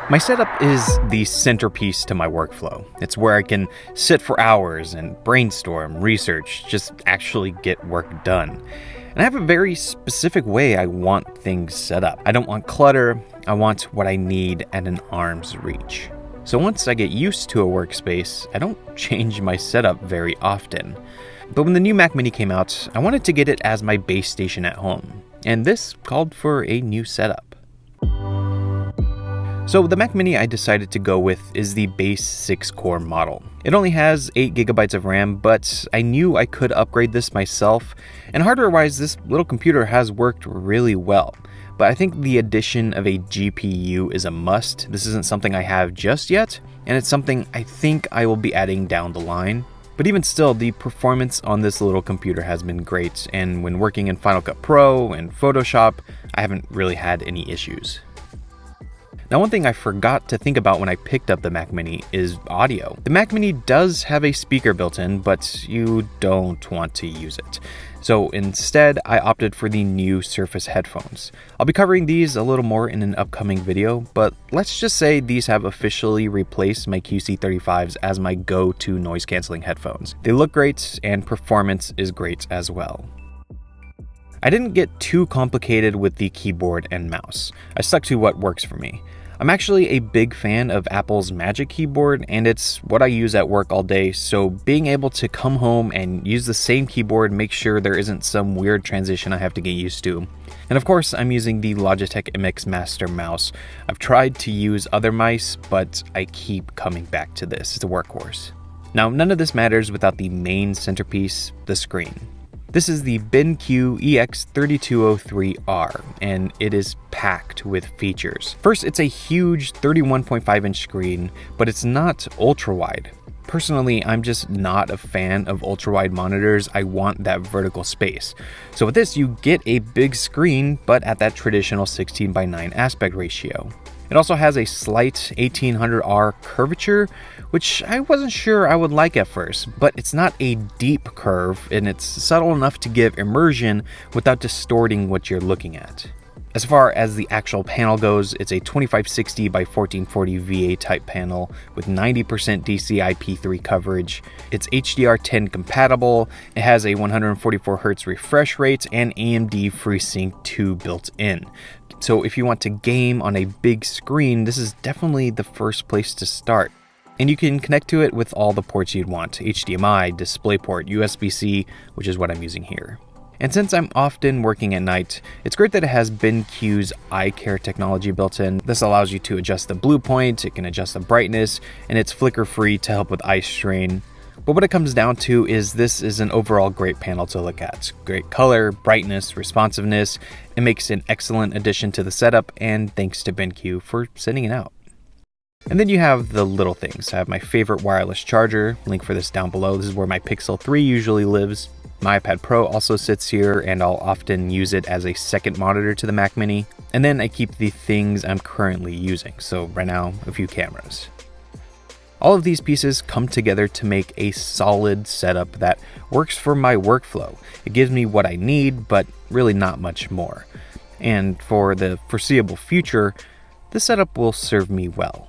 My setup is the centerpiece to my workflow. It's where I can sit for hours and brainstorm, research, just actually get work done. And I have a very specific way I want things set up. I don't want clutter, I want what I need at an arm's reach. So once I get used to a workspace, I don't change my setup very often. But when the new Mac Mini came out, I wanted to get it as my base station at home. And this called for a new setup. So the Mac Mini I decided to go with is the base 6-core model. It only has 8GB of RAM, but I knew I could upgrade this myself, and hardware-wise this little computer has worked really well. But I think the addition of a GPU is a must. This isn't something I have just yet, and it's something I think I will be adding down the line. But even still, the performance on this little computer has been great, and when working in Final Cut Pro and Photoshop, I haven't really had any issues. Now, one thing I forgot to think about when I picked up the Mac Mini is audio. The Mac Mini does have a speaker built in, but you don't want to use it. So instead, I opted for the new Surface headphones. I'll be covering these a little more in an upcoming video, but let's just say these have officially replaced my QC35s as my go-to noise-canceling headphones. They look great, and performance is great as well. I didn't get too complicated with the keyboard and mouse. I stuck to what works for me. I'm actually a big fan of Apple's Magic Keyboard, and it's what I use at work all day, so being able to come home and use the same keyboard makes sure there isn't some weird transition I have to get used to. And of course, I'm using the Logitech MX Master mouse. I've tried to use other mice, but I keep coming back to this. It's a workhorse. Now, none of this matters without the main centerpiece, the screen. This is the BenQ EX3203R, and it is packed with features. First, it's a huge 31.5-inch screen, but it's not ultra-wide. Personally, I'm just not a fan of ultra-wide monitors. I want that vertical space. So with this, you get a big screen, but at that traditional 16:9 aspect ratio. It also has a slight 1800R curvature, which I wasn't sure I would like at first, but it's not a deep curve, and it's subtle enough to give immersion without distorting what you're looking at. As far as the actual panel goes, it's a 2560 by 1440 VA type panel with 90% DCI-P3 coverage. It's HDR10 compatible, it has a 144Hz refresh rate, and AMD FreeSync 2 built in. So if you want to game on a big screen, this is definitely the first place to start. And you can connect to it with all the ports you'd want: HDMI, DisplayPort, USB-C, which is what I'm using here. And since I'm often working at night, it's great that it has BenQ's eye care technology built in. This allows you to adjust the blue point, it can adjust the brightness, and it's flicker-free to help with eye strain. But what it comes down to is this is an overall great panel to look at. Great color, brightness, responsiveness. It makes an excellent addition to the setup, and thanks to BenQ for sending it out. And then you have the little things. I have my favorite wireless charger, link for this down below. This is where my Pixel 3 usually lives. My iPad Pro also sits here, and I'll often use it as a second monitor to the Mac Mini. And then I keep the things I'm currently using. So right now, a few cameras. All of these pieces come together to make a solid setup that works for my workflow. It gives me what I need, but really not much more. And for the foreseeable future, this setup will serve me well.